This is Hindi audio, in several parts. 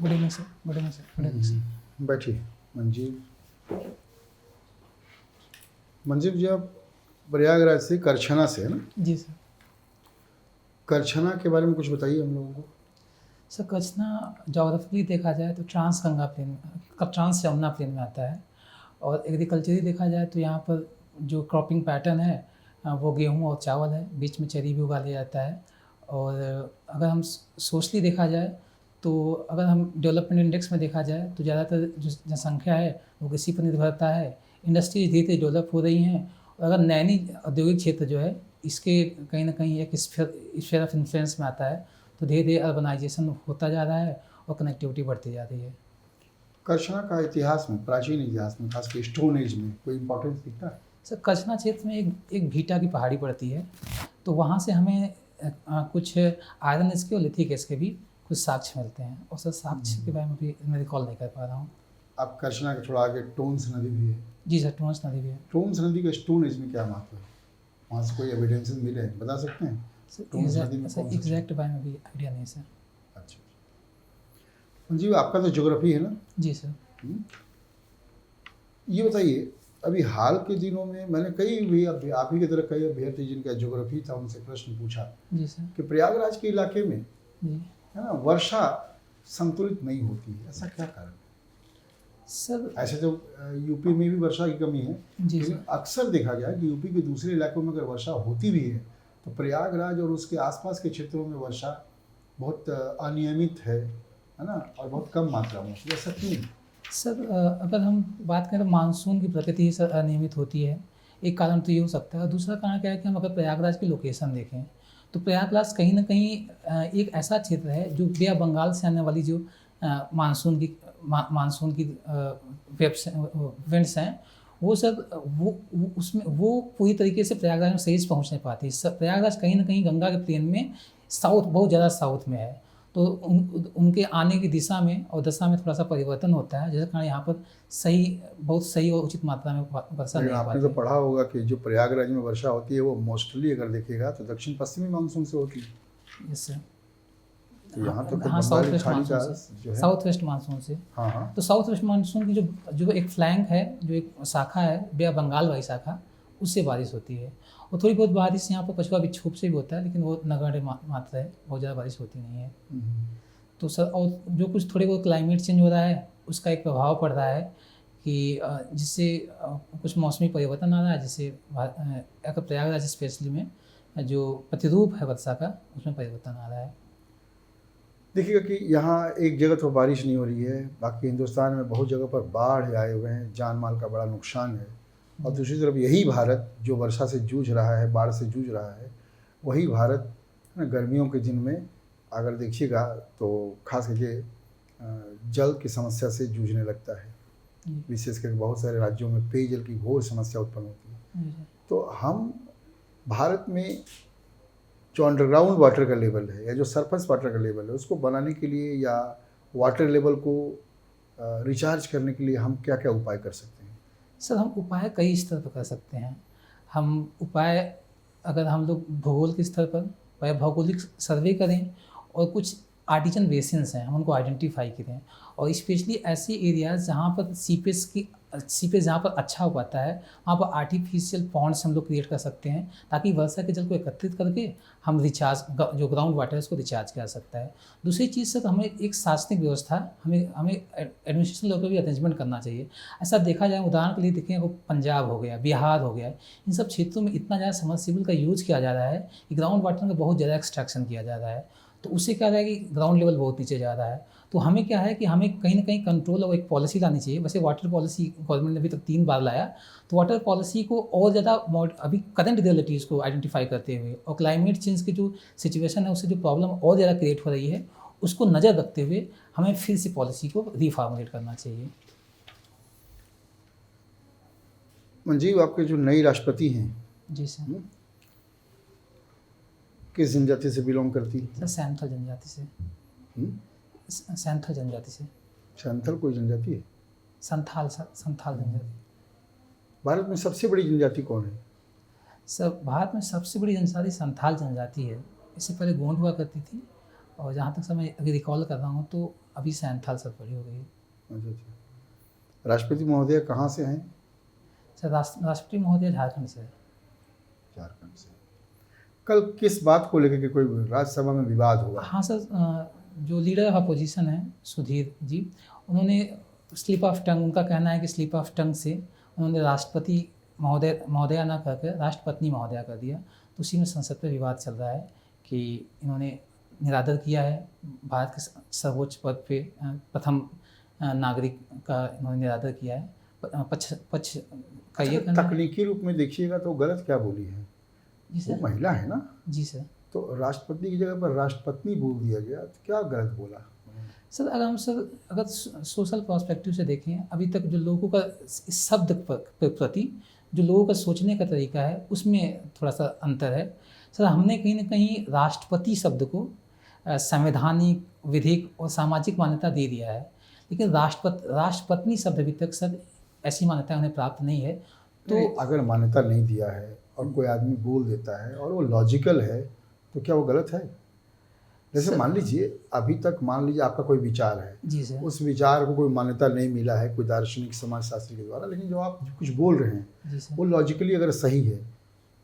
Good evening sir, good evening sir, good evening sir. बैठिए। मंजीव जी, आप प्रयागराज से करछना से है ना? जी सर। करछना के बारे में कुछ बताइए हम लोगों को। सर करछना जोग्राफिकली देखा जाए तो trans Ganga plain, trans Yamuna plain में आता है। और एग्रीकल्चरली देखा जाए तो यहाँ पर जो क्रॉपिंग पैटर्न है वो गेहूँ और चावल है, बीच में चरी भी उगा लिया जाता है। और अगर हम सोशली देखा जाए तो अगर हम डेवलपमेंट इंडेक्स में देखा जाए तो ज़्यादातर जो जनसंख्या है वो कृषि पर निर्भरता है। इंडस्ट्रीज धीरे धीरे डेवलप हो रही हैं। और अगर नैनी औद्योगिक क्षेत्र जो है इसके कहीं ना कहीं एक स्फीयर ऑफ इन्फ्लुएंस में आता है। तो धीरे धीरे अर्बनाइजेशन होता जा रहा है और कनेक्टिविटी बढ़ती जा रही है। करछना का इतिहास में, प्राचीन इतिहास में, खासकर स्टोन एज में कोई इम्पोर्टेंस दिखता है? सर करछना क्षेत्र में एक भीटा की पहाड़ी पड़ती है, तो वहाँ से हमें कुछ आयरन एज के और लिथिक एज के भी कुछ साक्ष्य मिलते हैं। और सर साक्ष्य के बारे में भी मैं रिकॉल नहीं कर पा रहा हूँ। आप करछना के थोड़ा आगे टोन्स नदी भी है। जी सर, टोन्स नदी भी है। टोन्स नदी का स्टोन एज में क्या महत्व है? वहाँ से कोई एविडेंसेस मिले हैं, बता सकते हैं? टोन्स नदी में सर एग्जैक्ट बारे में भी आइडिया नहीं सर। अच्छा मंजीव, आपका तो ज्योग्राफी है ना? जी सर। ये बताइए, अभी हाल के दिनों में मैंने कई भी आप ही की तरह कई अभ्यर्थी जिनका ज्योग्राफी था उनसे प्रश्न पूछा जी सर कि प्रयागराज के इलाके में जी है ना वर्षा संतुलित नहीं होती है, ऐसा क्या कारण है? सर ऐसे तो यूपी में भी वर्षा की कमी है, जी लेकिन सर। अक्सर देखा गया कि यूपी के दूसरे इलाकों में अगर वर्षा होती भी है तो प्रयागराज और उसके आसपास के क्षेत्रों में वर्षा बहुत अनियमित है ना, और बहुत कम मात्रा में होती है। ऐसा क्यों? सर अगर हम बात करें तो मानसून की प्रकृति ही सर अनियमित होती है, एक कारण तो ये हो सकता है। और दूसरा कारण क्या है कि हम अगर प्रयागराज की लोकेशन देखें तो प्रयागराज कहीं ना कहीं एक ऐसा क्षेत्र है जो बे ऑफ बंगाल से आने वाली जो मानसून की विंड्स हैं वो सर वो उसमें वो पूरी तरीके से प्रयागराज में सही से पहुँच नहीं पाती। सर प्रयागराज कहीं ना कहीं गंगा के प्लेन में बहुत ज़्यादा साउथ में है, तो उनके आने की दिशा में और दशा में थोड़ा सा परिवर्तन होता है, जिसके कारण यहाँ पर बहुत सही और उचित मात्रा में वर्षा नहीं हो पाती। आपने तो पढ़ा होगा कि जो प्रयागराज में वर्षा होती है वो मोस्टली अगर देखिएगा तो दक्षिण पश्चिमी मानसून से होती है। Yes sir. तो यहाँ तो हाँ, साउथ वेस्ट मानसून से, जो है साउथ वेस्ट मानसून से। हाँ। तो साउथ वेस्ट मानसून की जो एक फ्लैंक है, जो एक शाखा है बे ऑफ बंगाल वाली शाखा, उससे बारिश होती है। और थोड़ी बहुत बारिश यहाँ पर पछुआ विक्षोभ से भी होता है, लेकिन वो नगण्य मात्रा है, बहुत ज़्यादा बारिश होती नहीं है। तो सर और जो कुछ थोड़े बहुत क्लाइमेट चेंज हो रहा है उसका एक प्रभाव पड़ रहा है कि जिससे कुछ मौसमी परिवर्तन आ रहा है, जिससे अगर प्रयागराज स्पेशली में जो प्रतिरूप है वर्षा का उसमें परिवर्तन आ रहा है। देखिएगा कि यहाँ एक जगह तो बारिश नहीं हो रही है, बाकी हिंदुस्तान में बहुत जगह पर बाढ़ आए हुए हैं, जान माल का बड़ा नुकसान है। और दूसरी तरफ यही भारत जो वर्षा से जूझ रहा है, बाढ़ से जूझ रहा है, वही भारत गर्मियों के दिन में अगर देखिएगा तो खास करके जल की समस्या से जूझने लगता है। विशेष करके बहुत सारे राज्यों में पेयजल की घोर समस्या उत्पन्न होती है। तो हम भारत में जो अंडरग्राउंड वाटर का लेवल है या जो सरफेस वाटर का लेवल है उसको बनाने के लिए या वाटर लेवल को रिचार्ज करने के लिए हम क्या क्या उपाय कर सकते हैं? सर हम उपाय कई स्तर पर कर सकते हैं। हम उपाय अगर हम लोग भूगोल के स्तर पर भौगोलिक सर्वे करें और कुछ आर्टिजन बेसिन्स हैं हम उनको आइडेंटिफाई करें, और स्पेशली ऐसे एरियाज जहाँ पर सीपेज जहाँ पर अच्छा हो पाता है वहाँ पर आर्टिफिशियल पॉन्ड्स हम लोग क्रिएट कर सकते हैं, ताकि वर्षा के जल को एकत्रित करके हम रिचार्ज जो ग्राउंड वाटर है उसको रिचार्ज किया जा सकता है। दूसरी चीज़ सर हमें एक शासनिक व्यवस्था हमें एडमिनिस्ट्रेशन लेवल पर भी अरेंजमेंट करना चाहिए। ऐसा देखा जाए, उदाहरण के लिए देखें वो पंजाब हो गया, बिहार हो गया, इन सब क्षेत्रों में इतना ज़्यादा सबमर्सिबल का यूज़ किया जा रहा है कि ग्राउंड वाटर का बहुत ज़्यादा एक्सट्रैक्शन किया जा रहा है। तो उससे क्या रहा है कि ग्राउंड लेवल बहुत नीचे जा रहा है। तो हमें क्या है कि हमें कहीं ना कहीं कंट्रोल और एक पॉलिसी लानी चाहिए। वैसे वाटर पॉलिसी गवर्नमेंट ने अभी तक 3 बार लाया, तो वाटर पॉलिसी को और ज़्यादा अभी करंट रियलिटीज़ को आइडेंटिफाई करते हुए और क्लाइमेट चेंज की जो सिचुएशन है उससे जो प्रॉब्लम और ज़्यादा क्रिएट हो रही है उसको नज़र रखते हुए हमें फिर से पॉलिसी को रीफॉर्मुलेट करना चाहिए। मंजीव, आपके जो नई राष्ट्रपति हैं जी सर। किस जनजाति से बिलोंग करती है? सर सैंथल जनजाति से। सैंथल जनजाति से। सैंथल कोई जनजाति है? संथाल सर, संथाल जनजाति। भारत में सबसे बड़ी जनजाति कौन है? सर भारत में सबसे बड़ी जनजाति संथाल जनजाति है। इससे पहले गोंड हुआ करती थी, और जहाँ तक समय अभी रिकॉल कर रहा हूँ तो अभी सैंथाल सर बड़ी हो गई है। अच्छा अच्छा। राष्ट्रपति महोदय कहाँ से हैं? सर राष्ट्रपति महोदय झारखंड से है। झारखंड से। कल किस बात को लेकर के कोई राज्यसभा में विवाद हुआ? हाँ सर, जो लीडर ऑफ अपोजिशन है सुधीर जी, उन्होंने स्लिप ऑफ टंग, उनका कहना है कि स्लिप ऑफ टंग से उन्होंने राष्ट्रपति महोदया ना कहकर राष्ट्रपत्नी महोदया कर दिया। तो उसी में संसद पर विवाद चल रहा है कि इन्होंने निरादर किया है भारत के सर्वोच्च पद पे प्रथम नागरिक का इन्होंने निरादर किया है। पक्ष का ये कहना है। तकनीकी रूप में देखिएगा तो गलत क्या बोली है? जी वो सर। महिला है ना, जी सर। तो राष्ट्रपति की जगह पर राष्ट्रपत्नी बोल दिया गया, तो क्या गलत बोला? सर अगर सोशल पर्सपेक्टिव से देखें, अभी तक जो लोगों का इस शब्द प्रति जो लोगों का सोचने का तरीका है उसमें थोड़ा सा अंतर है। सर हमने कहीं ना कहीं राष्ट्रपति शब्द को संवैधानिक, विधिक और सामाजिक मान्यता दे दिया है, लेकिन राष्ट्रपत्नी शब्द अभी तक सर ऐसी मान्यता उन्हें प्राप्त नहीं है। तो अगर मान्यता नहीं दिया है और कोई आदमी बोल देता है और वो लॉजिकल है, तो क्या वो गलत है? जैसे मान लीजिए, अभी तक मान लीजिए आपका कोई विचार है, जी सर। उस विचार को कोई मान्यता नहीं मिला है कोई दार्शनिक समाजशास्त्री के द्वारा, लेकिन जो आप कुछ बोल रहे हैं जी सर। वो लॉजिकली अगर सही है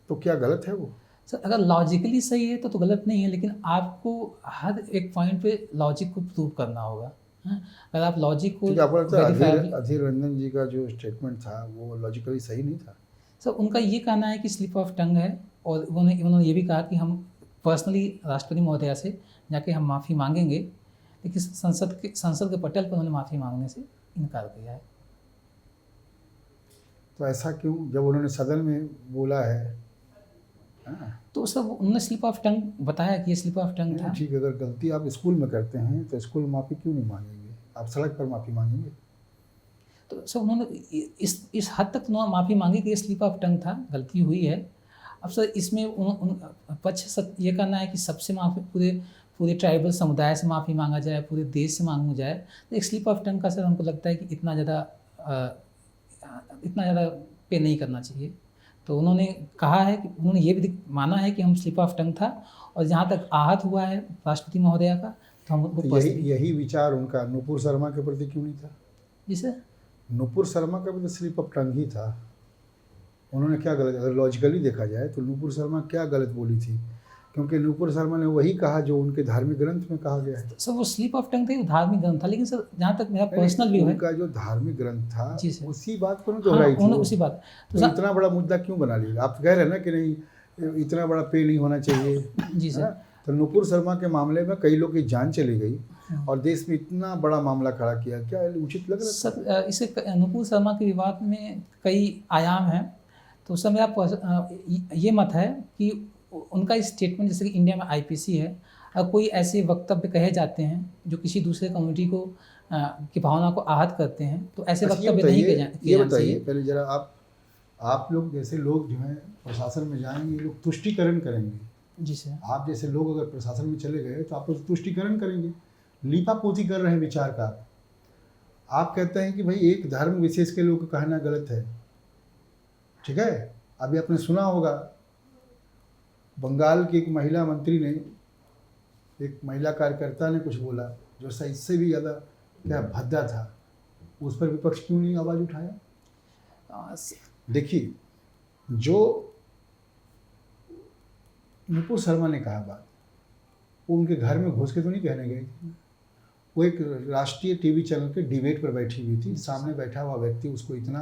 तो क्या गलत है वो? सर अगर लॉजिकली सही है तो गलत नहीं है, लेकिन आपको हर एक पॉइंट पे लॉजिक को प्रूव करना होगा। हाँ? अगर आप लॉजिक को आपको लगता है verifiable- अधीर रंजन जी का जो स्टेटमेंट था वो लॉजिकली सही नहीं था? सर उनका ये कहना है कि स्लिप ऑफ टंग है, और उन्होंने ये भी कहा कि हम पर्सनली राष्ट्रपति महोदया से जाके हम माफ़ी मांगेंगे, लेकिन संसद के पटल पर उन्होंने माफ़ी मांगने से इनकार किया है। तो ऐसा क्यों, जब उन्होंने सदन में बोला है? हाँ तो सर उन्होंने स्लिप ऑफ टंग बताया कि ये स्लिप ऑफ टंग था। ठीक है, अगर गलती आप स्कूल में करते हैं तो स्कूल में माफ़ी क्यों नहीं मांगेंगे? आप सड़क पर माफ़ी मांगेंगे? तो सर उन्होंने इस हद तक उन्होंने माफ़ी मांगी कि ये स्लिप ऑफ टंग था, गलती हुई है। अब सर इसमें पक्ष ये कहना है कि सबसे माफ़ी, पूरे ट्राइबल समुदाय से माफ़ी मांगा जाए, पूरे देश से मांगा जाए। तो एक स्लिप ऑफ टंग का सर हमको लगता है कि इतना ज़्यादा पे नहीं करना चाहिए। तो उन्होंने कहा है कि उन्होंने ये भी माना है कि हम स्लिप ऑफ टंग था, और जहाँ तक आहत हुआ है राष्ट्रपति महोदया का, तो हम उनको यही विचार उनका नुपुर शर्मा के प्रति क्यों नहीं था? जी सर। नुपुर शर्मा का भी तो स्लिप ऑफ टंग ही था। उन्होंने क्या गलत, अगर लॉजिकली देखा जाए तो नुपुर शर्मा क्या गलत बोली थी? क्योंकि नुपुर शर्मा ने वही कहा जो उनके धार्मिक ग्रंथ में कहा गया है। सर वो स्लिप ऑफ टंग थे, वो धार्मिक ग्रंथ था, लेकिन सर जहाँ तक मेरा पर्सनल व्यू है, उनका जो धार्मिक ग्रंथ था जी सर, उसी बात को दोहराई थी। उन्होंने उसी बात। तो इतना बड़ा मुद्दा क्यों बना लिया? आप कह रहे हैं ना कि नहीं इतना बड़ा पे नहीं होना चाहिए। जी सर। तो नुपुर शर्मा के मामले में कई लोग की जान चली गई और देश में इतना बड़ा मामला खड़ा किया, क्या उचित लग रहा है? सर इसे नुपुर शर्मा के विवाद में कई आयाम हैं। तो सर मेरा ये मत है कि उनका स्टेटमेंट, जैसे कि इंडिया में आईपीसी है, अगर कोई ऐसे वक्तव्य कहे जाते हैं जो किसी दूसरे कम्युनिटी को की भावना को आहत करते हैं, तो ऐसे वक्तव्य नहीं किए जाने चाहिए। ये बताइए पहले जरा, आप लोग जैसे लोग जो हैं प्रशासन में जाएंगे, ये लोग तुष्टिकरण करेंगे। जी सर। आप जैसे लोग अगर प्रशासन में चले गए तो आप लोग तुष्टिकरण करेंगे, लीपापोती कर रहे हैं विचार का। आप कहते हैं कि भाई एक धर्म विशेष के लोग का कहना गलत है, ठीक है। अभी आपने सुना होगा बंगाल की एक महिला मंत्री ने, एक महिला कार्यकर्ता ने कुछ बोला जो इससे भी ज़्यादा क्या भद्दा था, उस पर विपक्ष क्यों नहीं आवाज़ उठाया? देखिए, जो नुपुर शर्मा ने कहा बात, वो उनके घर में घुस के तो नहीं कहने गई थी। वो एक राष्ट्रीय टीवी चैनल के डिबेट पर बैठी हुई थी, सामने बैठा हुआ व्यक्ति उसको इतना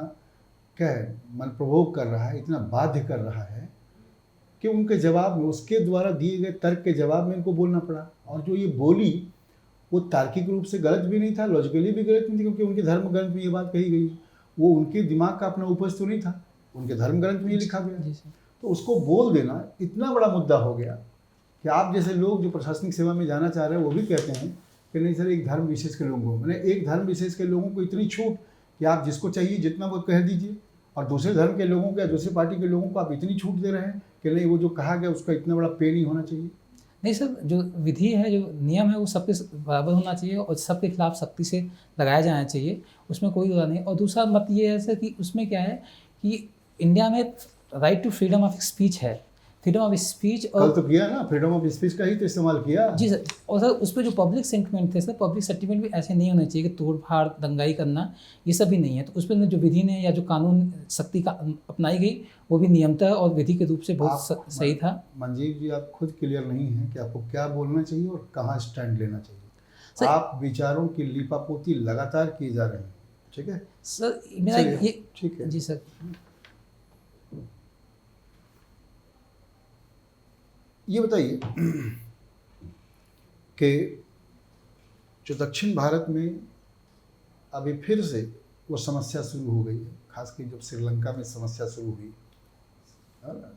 क्या है मन प्रभोग कर रहा है, इतना बाध्य कर रहा है कि उनके जवाब में, उसके द्वारा दिए गए तर्क के जवाब में इनको बोलना पड़ा। और जो ये बोली वो तार्किक रूप से गलत भी नहीं था, लॉजिकली भी गलत नहीं थी, क्योंकि उनके धर्म ग्रंथ में ये बात कही गई। वो उनके दिमाग का अपना उपज तो नहीं था, उनके धर्म ग्रंथ में ये लिखा गया। तो उसको बोल देना इतना बड़ा मुद्दा हो गया कि आप जैसे लोग जो प्रशासनिक सेवा में जाना चाह रहे हैं वो भी कहते हैं कि नहीं सर, एक धर्म विशेष के लोगों को, मैंने एक धर्म विशेष के लोगों को इतनी छूट कि आप जिसको चाहिए जितना वो कह दीजिए, और दूसरे धर्म के लोगों को या दूसरे पार्टी के लोगों को आप इतनी छूट दे रहे हैं कि नहीं वो जो कहा गया उसका इतना बड़ा पे नहीं होना चाहिए। नहीं सर, जो विधि है, जो नियम है, वो सबके बराबर होना चाहिए और सबके खिलाफ सख्ती से लगाया जाना चाहिए, उसमें कोई बुरा नहीं। और दूसरा मत ये है सर कि उसमें क्या है कि इंडिया में right to freedom of speech है, फ्रीडम ऑफ स्पीच कल और तो किया ना, फ्रीडम ऑफ स्पीच का ही तो इस्तेमाल किया। जी सर, और सर उस पर जो पब्लिक सेंटिमेंट थे सर, पब्लिक सेंटिमेंट भी ऐसे नहीं होने चाहिए कि तोड़ फाड़ दंगाई करना, ये सब भी नहीं है। तो उस पर जो विधि ने या जो कानून सख्ती का अपनाई गई वो भी नियमतः और विधि के रूप से बहुत सही था। मंजीव जी, आप खुद क्लियर नहीं हैं कि आपको क्या बोलना चाहिए और कहाँ स्टैंड लेना चाहिए। सर आप विचारों की लीपापोती लगातार की जा रहे हैं, ठीक है सर, मेरा चलिए, ये ठीक है। जी सर, ये बताइए कि जो दक्षिण भारत में अभी फिर से वो समस्या शुरू हो गई है, खासकर जब श्रीलंका में समस्या शुरू हुई,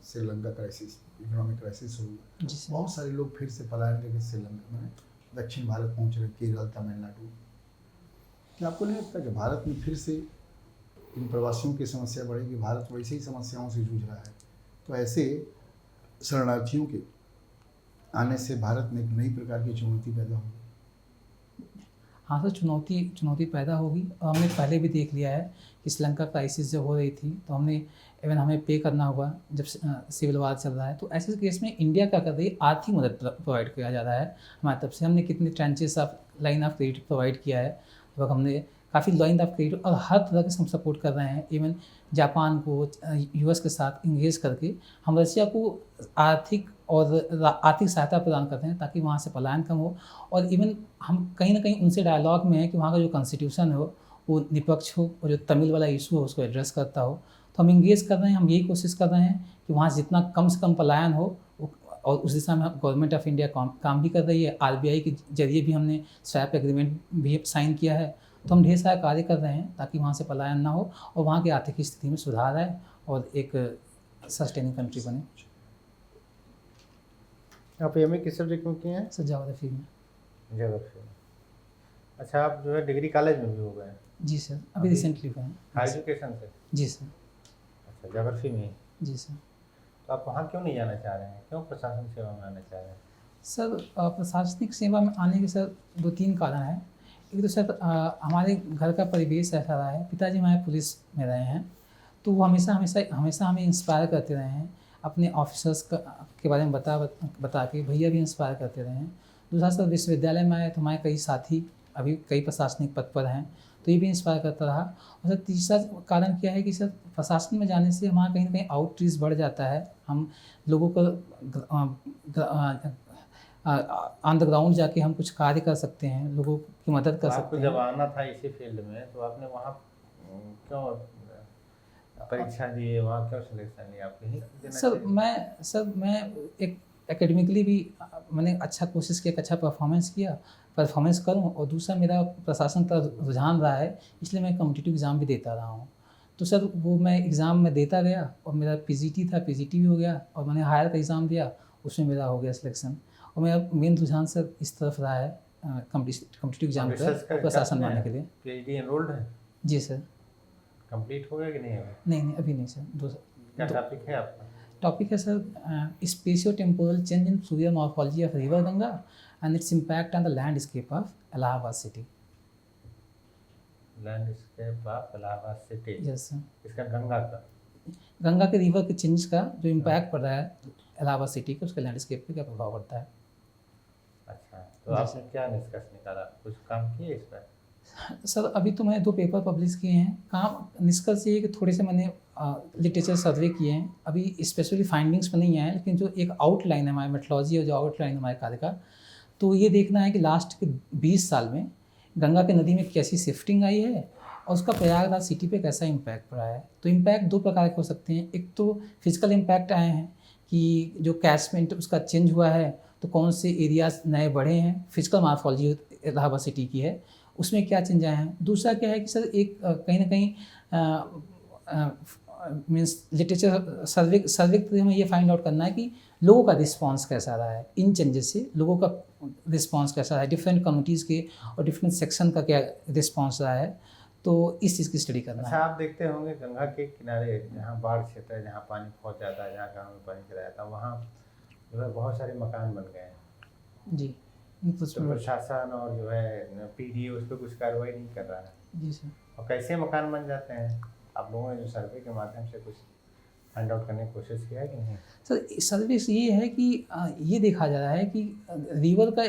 श्रीलंका क्राइसिस, इकोनॉमिक क्राइसिस शुरू हुआ, जी सर, बहुत सारे लोग फिर से पलायन करके श्रीलंका में दक्षिण भारत पहुंच रहे, केरल, तमिलनाडु। क्या आपको नहीं लगता कि भारत में फिर से इन प्रवासियों की समस्या बढ़ेगी? भारत वैसे ही समस्याओं से जूझ रहा है, तो ऐसे शरणार्थियों के आने से भारत में एक नई प्रकार की चुनौती पैदा होगी। हाँ सर, चुनौती पैदा होगी। और हमने पहले भी देख लिया है कि श्रीलंका क्राइसिस जब हो रही थी तो हमें पे करना हुआ जब सिविल वार चल रहा है। तो ऐसे केस में इंडिया क्या कर रही है, आर्थिक मदद प्रोवाइड किया जा रहा है हमारी तरफ से। हमने कितने trenches of line of credit provide किया है, लगभग हमने काफ़ी लाइन ऑफ क्रेडिट और हर तरह के हम सपोर्ट कर रहे हैं। इवन जापान को, यूएस के साथ इंगेज करके हम रशिया को आर्थिक सहायता प्रदान करते हैं ताकि वहाँ से पलायन कम हो। और इवन हम कहीं ना कहीं उनसे डायलॉग में है कि वहाँ का जो कॉन्स्टिट्यूशन हो वो निष्पक्ष हो और जो तमिल वाला इशू हो उसको एड्रेस करता हो। तो हम इंगेज कर रहे हैं, हम यही कोशिश कर रहे हैं कि वहाँ जितना कम से कम पलायन हो, और उस दिशा में गवर्नमेंट ऑफ इंडिया काम भी कर रही है। आरबीआई के जरिए भी हमने स्वैप एग्रीमेंट भी साइन किया है। तो हम ढेर सारा कार्य कर रहे हैं ताकि वहाँ से पलायन ना हो और वहाँ की आर्थिक स्थिति में सुधार आए और एक सस्टेनिंग कंट्री बने। आप एमए किस सब्जेक्ट में किए हैं? सर ज्योग्राफी में। ज्योग्राफी में। अच्छा, आप जो है डिग्री कॉलेज में भी हो गए हैं? जी सर, अभी रिसेंटली हुए हैं। हाई एजुकेशन से? जी सर। अच्छा, ज्योग्राफी में ही? जी सर। तो आप वहाँ क्यों नहीं जाना चाह रहे हैं, क्यों प्रशासन सेवा में आना चाह रहे हैं? सर प्रशासनिक सेवा में आने के सर 2-3 कारण हैं। एक तो सर हमारे घर का परिवेश ऐसा रहा है, पिताजी हमारे पुलिस में रहे हैं, तो वो हमेशा हमें इंस्पायर करते रहे हैं। अपने ऑफिसर्स के बारे में बता के भैया भी इंस्पायर करते रहे हैं। दूसरा सर विश्वविद्यालय में आए तो हमारे कई साथी अभी कई प्रशासनिक पद पर हैं, तो ये भी इंस्पायर करता रहा। और सर तीसरा कारण क्या है कि सर प्रशासन में जाने से हमारा कहीं ना कहीं आउटरीच बढ़ जाता है। हम लोगों को ऑन द ग्राउंड जाके हम कुछ कार्य कर सकते हैं, लोगों की मदद कर सकते हैं। जब आना था इसी फील्ड में तो आपने वहाँ क्यों परीक्षा दी, वहाँ क्यों सिलेक्शन लिया आपने? सर मैं एक एकेडमिकली भी मैंने अच्छा कोशिश किया, अच्छा परफॉर्मेंस करूं, और दूसरा मेरा प्रशासन का रुझान रहा है, इसलिए मैं कॉम्पिटिटिव एग्ज़ाम भी देता रहा हूं। तो सर वो मैं एग्ज़ाम में देता गया और मेरा पीजीटी था, पीजीटी भी हो गया, और मैंने हायर का एग्ज़ाम दिया, उसमें मेरा हो गया सिलेक्शन। और मेरा मेन रुझान सर इस तरफ रहा है कॉम्पिटिटिव एग्ज़ाम का प्रशासन बनने के लिए। पीएचडी एनरोल्ड है? जी सर। कंप्लीट हो गया कि नहीं अभी? नहीं अभी नहीं सर। क्या टॉपिक है आपका? टॉपिक है sir spatio temporal change in fluvial morphology of river Ganga and its impact on the landscape of Allahabad city. Landscape of Allahabad city? Yes sir. इसका गंगा के रिवर के चेंज का जो इम्पैक्ट पड़ रहा है इलाहाबाद सिटी के, उसके लैंडस्केप पे क्या प्रभाव पड़ता है। अच्छा, तो आपने क्या निष्कर्ष निकाला, कुछ काम किए इस पर? सर अभी तो मैंने 2 पेपर पब्लिश किए हैं। काम निष्कर्ष ये है कि थोड़े से मैंने लिटरेचर सर्वे किए हैं, अभी स्पेशली फाइंडिंग्स पर नहीं आए हैं, लेकिन जो एक आउटलाइन है हमारे मेट्रोलॉजी और जो आउटलाइन है हमारे कार्य का, तो ये देखना है कि लास्ट के 20 साल में गंगा के नदी में कैसी शिफ्टिंग आई है और उसका प्रयागराज सिटी पे कैसा इम्पैक्ट पड़ा है। तो इम्पैक्ट 2 प्रकार के हो सकते हैं। एक तो फिजिकल इम्पैक्ट आए हैं कि जो कैचमेंट उसका चेंज हुआ है, तो कौन से एरियाज नए बढ़े हैं, फिजिकल मॉर्फोलॉजी इलाहाबाद सिटी की है, उसमें क्या चेंज आए हैं। दूसरा क्या है कि सर एक कहीं ना कहीं मीन्स लिटरेचर सर्वे के हमें ये फाइंड आउट करना है कि लोगों का रिस्पांस कैसा रहा है इन चेंजेस से, लोगों का रिस्पांस कैसा रहा है, डिफरेंट कम्युनिटीज़ के और डिफरेंट सेक्शन का क्या रिस्पांस रहा है, तो इस चीज़ की स्टडी करना अच्छा, है। आप देखते होंगे गंगा के किनारे जहाँ बाढ़ क्षेत्र है, जहाँ पानी पहुँच जाता है, जहाँ गाँव में पानी चला जाता है, वहाँ जो है बहुत सारे मकान बन गए हैं। जी। तो प्रशासन और जो है पीडीए उस पर कुछ कार्रवाई नहीं कर रहा है। जी सर। और कैसे मकान बन जाते हैं? आप लोगों ने जो सर्वे के माध्यम से कुछ फाइंड आउट करने की कोशिश किया है कि नहीं? सर सर्वे से ये है कि ये देखा जा रहा है कि रिवर का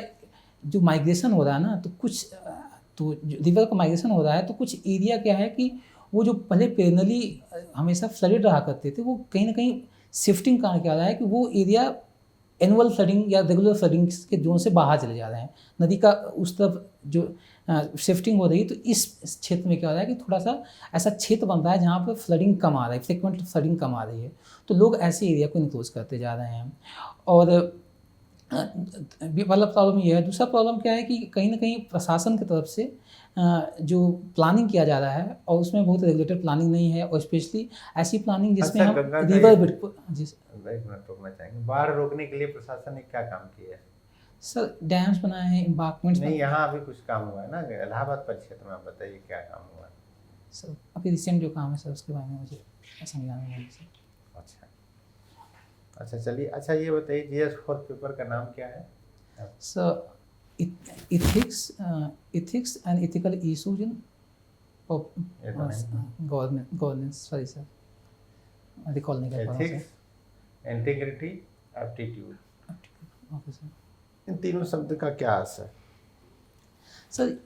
जो माइग्रेशन हो रहा है ना, तो कुछ तो रिवर का माइग्रेशन हो रहा है तो कुछ एरिया क्या है कि वो जो पहले पेरेनली हमेशा फ्लडेड रहा करते थे, वो कहीं ना कहीं शिफ्टिंग कारण क्या रहा है कि वो एरिया एनुअल फ्लडिंग या रेगुलर फ्लडिंग के जोन से बाहर चले जा रहे हैं, नदी का उस तरफ जो शिफ्टिंग हो रही है। तो इस क्षेत्र में क्या हो रहा है कि थोड़ा सा ऐसा क्षेत्र बन रहा है जहाँ पर फ्लडिंग कम आ रहा है, फ्रिक्वेंट फ्लडिंग कम आ रही है, तो लोग ऐसे एरिया को इनक्लोज करते जा रहे हैं। और वाला प्रॉब्लम ये है। दूसरा प्रॉब्लम क्या है कि कहीं ना कहीं प्रशासन की तरफ से जो प्लानिंग किया जा रहा है और उसमें बहुत रेगुलेटेड प्लानिंग नहीं है, और स्पेशली ऐसी प्लानिंग जिसमें अच्छा, हम गंगा का रिवर ये- बिट जी एक मिनट रोकना चाहेंगे, बाढ़ रोकने के लिए प्रशासन ने क्या काम किया है? सर, डैम्स बनाए हैं, एम्बार्कमेंट्स नहीं, यहाँ अभी कुछ काम हुआ है ना इलाहाबाद परिक्षेत्र में, आप बताइए क्या काम हुआ है? सर अभी रिसेंट जो काम है सर उसके बारे में मुझे समझाना है सर। अच्छा अच्छा, चलिए। अच्छा, ये बताइए GS4 पेपर का नाम क्या है? Sir ethics and ethical issues in ये तो नहीं। गवर्नेंस, सॉरी सर रिकॉल नहीं कर पा रहा हूँ ethics, integrity, aptitude, sir. Okay sir. इन तीनों शब्द का क्या अर्थ है? सर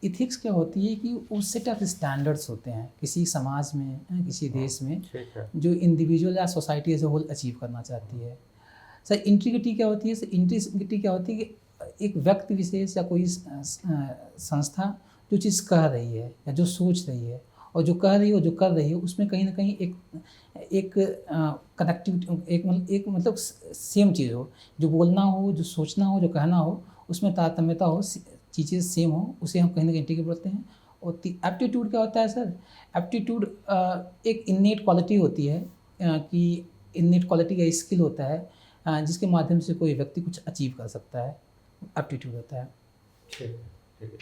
इथिक्स क्या होती है कि वो सेट ऑफ स्टैंडर्ड्स होते हैं किसी समाज में, किसी देश में, ठीक है। जो इंडिविजुअल या society as a whole achieve करना चाहती है। सर इंटीग्रिटी क्या होती है? सर इंटीग्रिटी क्या होती है कि एक व्यक्ति विशेष या कोई संस्था जो चीज़ कह रही है या जो सोच रही है और जो कह रही है और जो कर रही है, उसमें कहीं ना कहीं एक कनेक्टिविटी, एक मतलब सेम चीज़ हो, जो बोलना हो, जो सोचना हो, जो कहना हो, उसमें तारतम्यता हो, चीज़ें सेम हो, उसे हम कहीं ना कहीं इंटीग्रेट बोलते हैं। और एप्टीट्यूड क्या होता है सर? एप्टीट्यूड एक इन्नेट क्वालिटी होती है, कि इन्नेट क्वालिटी या स्किल होता है जिसके माध्यम से कोई व्यक्ति कुछ अचीव कर सकता है, एप्टीट्यूड होता है। ठीक है, ठीक है।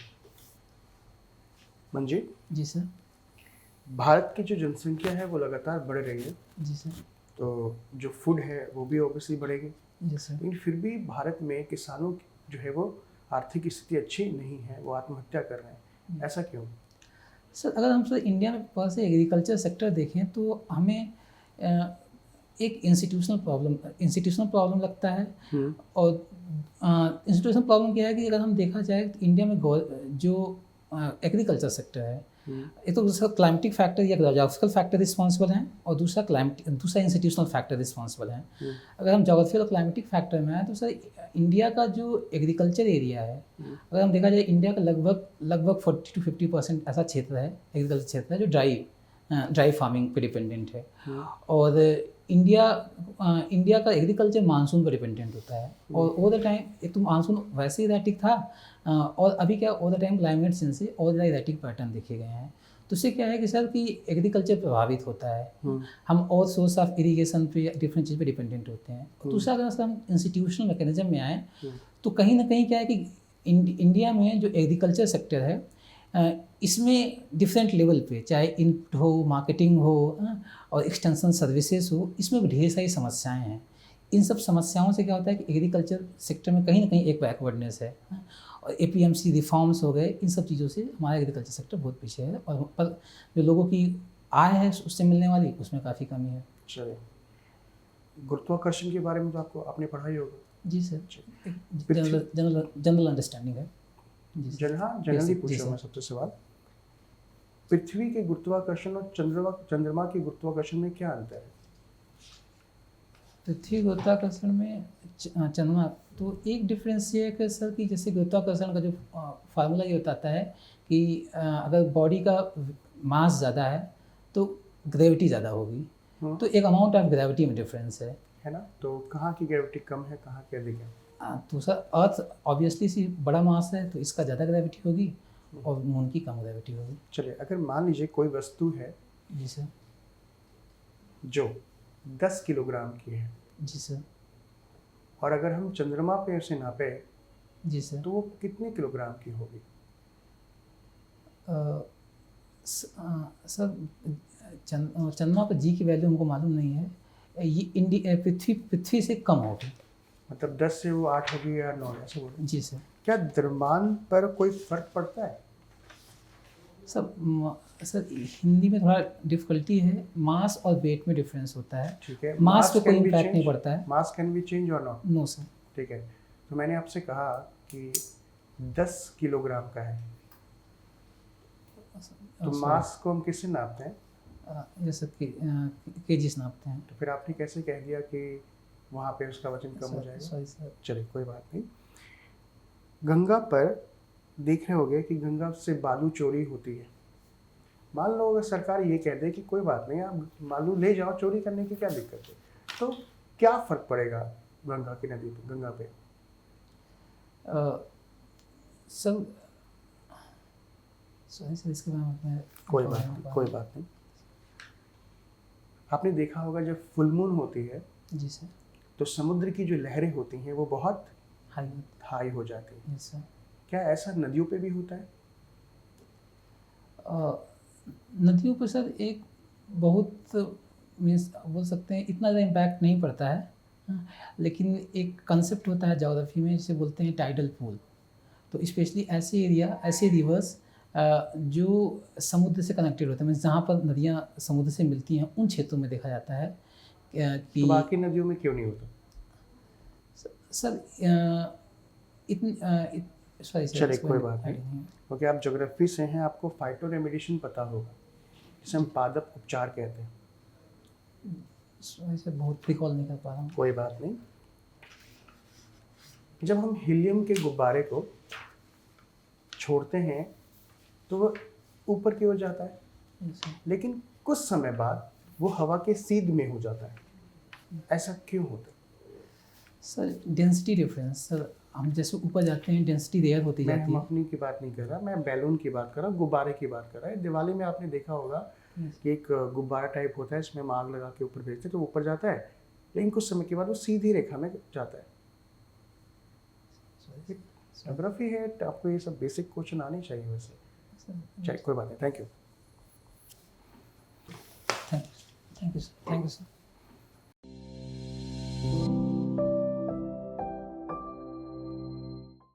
मंजीत, जी सर। भारत की जो जनसंख्या है वो लगातार बढ़ रही है, जी सर। तो जो फूड है वो भी ऑब्वियसली बढ़ेगी, जी सर। लेकिन फिर भी भारत में किसानों की जो है वो आर्थिक स्थिति अच्छी नहीं है, वो आत्महत्या कर रहे हैं, ऐसा क्यों? सर अगर हम सर इंडिया में पर से एग्रीकल्चर सेक्टर देखें तो हमें एक इंस्टीट्यूशनल प्रॉब्लम लगता है। और इंस्टीट्यूशनल प्रॉब्लम क्या है कि अगर हम देखा जाए तो इंडिया में जो एग्रीकल्चर सेक्टर है, एक तो दूसरा क्लाइमेटिक फैक्टर या जोग्राफिकल फैक्टर रिस्पॉन्सिबल हैं, और दूसरा इंस्टीट्यूशनल फैक्टर रिस्पॉन्सिबल हैं। अगर हम जोग्राफिकल और क्लाइमेटिक फैक्टर में आए तो सर इंडिया का जो एग्रीकल्चर एरिया है, अगर हम देखा जाए इंडिया का लगभग 40 to 50% ऐसा क्षेत्र है, एग्रीकल्चर क्षेत्र है, जो ड्राई फार्मिंग पे डिपेंडेंट है। और इंडिया का एग्रीकल्चर मानसून पर डिपेंडेंट होता है। और ओवर द टाइम एक तो मानसून वैसे ही इरेटिक था, और अभी क्या over the time climate change से और ज़्यादा इरेटिक पैटर्न देखे गए हैं। तो उससे क्या है कि सर कि एग्रीकल्चर प्रभावित होता है, हम और सोर्स ऑफ इरीगेशन पे डिफरेंट चीज़ पे डिपेंडेंट होते हैं। दूसरा अगर हम इंस्टीट्यूशनल मैकेनिज्म में आए तो कहीं ना कहीं क्या है कि इंडिया में जो एग्रीकल्चर सेक्टर है, इसमें डिफरेंट लेवल पे, चाहे इनपुट हो, मार्केटिंग हो, और एक्सटेंशन सर्विसेज हो, इसमें ढेर सारी समस्याएं हैं। इन सब समस्याओं से क्या होता है कि एग्रीकल्चर सेक्टर में कहीं ना कहीं एक बैकवर्डनेस है। और APMC रिफॉर्म्स हो गए, इन सब चीज़ों से हमारा एग्रीकल्चर सेक्टर बहुत पीछे है, और पर जो लोगों की आय है उससे मिलने वाली, उसमें काफ़ी कमी है। चलिए, गुरुत्वाकर्षण के बारे में तो आपने पढ़ा ही होगा। जी सर, जनरल अंडरस्टैंडिंग है। जी सर। जनरली जी पूछा सर। मैं सबसे सवाल, पृथ्वी के गुरुत्वाकर्षण और चंद्रमा के गुरुत्वाकर्षण में क्या अंतर है? पृथ्वी गुरुत्वाकर्षण में चंद्रमा, तो एक डिफरेंस ये है कि सर कि जैसे गुरुत्वाकर्षण का जो फार्मूला ये बताता है कि अगर बॉडी का मास ज़्यादा है तो ग्रेविटी ज़्यादा होगी, तो एक अमाउंट ऑफ ग्रेविटी में डिफरेंस है ना? तो कहाँ की ग्रेविटी कम है, कहाँ की अधिक है? तो सर अर्थ ऑब्वियसली सी बड़ा मास है तो इसका ज़्यादा ग्रेविटी होगी, और मून की कम ग्रेविटी होगी। चलिए, अगर मान लीजिए कोई वस्तु है जी सर। जो 10 किलोग्राम की है, जी सर। और अगर हम चंद्रमा पे उसे नापे जी सर। तो वो कितने किलोग्राम की होगी? सर चंद्रमा पर जी की वैल्यू हमको मालूम नहीं है, ये पृथ्वी से कम होगी। मतलब 10 से वो 8 होगी या 9, ऐसे बोलो। जी सर। क्या द्रव्यमान पर कोई फर्क पड़ता है? सब सर हिंदी में थोड़ा डिफिकल्टी है, मास और वेट में डिफरेंस होता है। ठीक है, मास पे कोई can be इम्पैक्ट नहीं changed? पड़ता है। मास कैन बी चेंज और नॉट? No sir. ठीक है, तो मैंने आपसे कहा कि 10 किलोग्राम का है, तो मास को हम किससे नापते हैं? जैसे केजीस नापते हैं। तो फिर आपने कैसे कह दिया कि वहाँ पे उसका वजन कम हो जाएगा? Sorry sir. चलिए कोई बात नहीं। गंगा पर देख रहे होंगे कि गंगा से बालू चोरी होती है। मान लो अगर सरकार ये कह दे कि कोई बात नहीं, आप बालू ले जाओ, चोरी करने की क्या दिक्कत है, तो क्या फर्क पड़ेगा गंगा की नदी पे, गंगा पे? सर सॉरी सर, इसके बारे में कोई बात नहीं। आपने देखा होगा जब फुल मून होती है जी सर। तो समुद्र की जो लहरें होती हैं वो बहुत हाई। हाई हो जाती हैं। Yes sir. क्या ऐसा नदियों पे भी होता है? नदियों पर सर एक बहुत मीन्स बोल सकते हैं इतना ज़्यादा इम्पैक्ट नहीं पड़ता है, हाँ, लेकिन एक कंसेप्ट होता है ज्योग्राफी में जिसे बोलते हैं टाइडल पूल। तो स्पेशली ऐसे एरिया, ऐसे रिवर्स जो समुद्र से कनेक्टेड होते हैं, मीन्स जहाँ पर नदियाँ समुद्र से मिलती हैं, उन क्षेत्रों में देखा जाता है कि तो बाकी नदियों में क्यों नहीं होता? सर सॉरी सर, चलिए कोई बात नहीं, क्योंकि आप ज्योग्राफी से हैं, आपको फाइटो रेमेडिएशन पता होगा, जिसे हम पादप उपचार कहते हैं। सॉरी सर, बहुत रिकॉल नहीं कर पा रहा हूँ। कोई बात नहीं। जब हम हीलियम के गुब्बारे को छोड़ते हैं तो वो ऊपर की ओर जाता है, Yes, sir. लेकिन कुछ समय बाद वो हवा के सीध में हो जाता है। ऐसा क्यों होता है? सर डेंसिटी डिफरेंस, सर हम जैसे ऊपर जाते हैं डेंसिटी रेयर होती मैं जाती हम है। अपनी की बात नहीं कर रहा, मैं बैलून की बात कर रहा हूँ, गुब्बारे की बात कर रहा है। दिवाली में आपने देखा होगा कि एक गुब्बारा टाइप होता है, इसमें हम आग लगा के ऊपर भेजते हैं तो ऊपर जाता है, लेकिन कुछ समय के बाद वो सीधी रेखा में जाता है। ज्योग्राफी है, आपको ये सब बेसिक क्वेश्चन आने चाहिए वैसे। चलिए कोई बात नहीं, thank you. Thank you sir, thank you sir.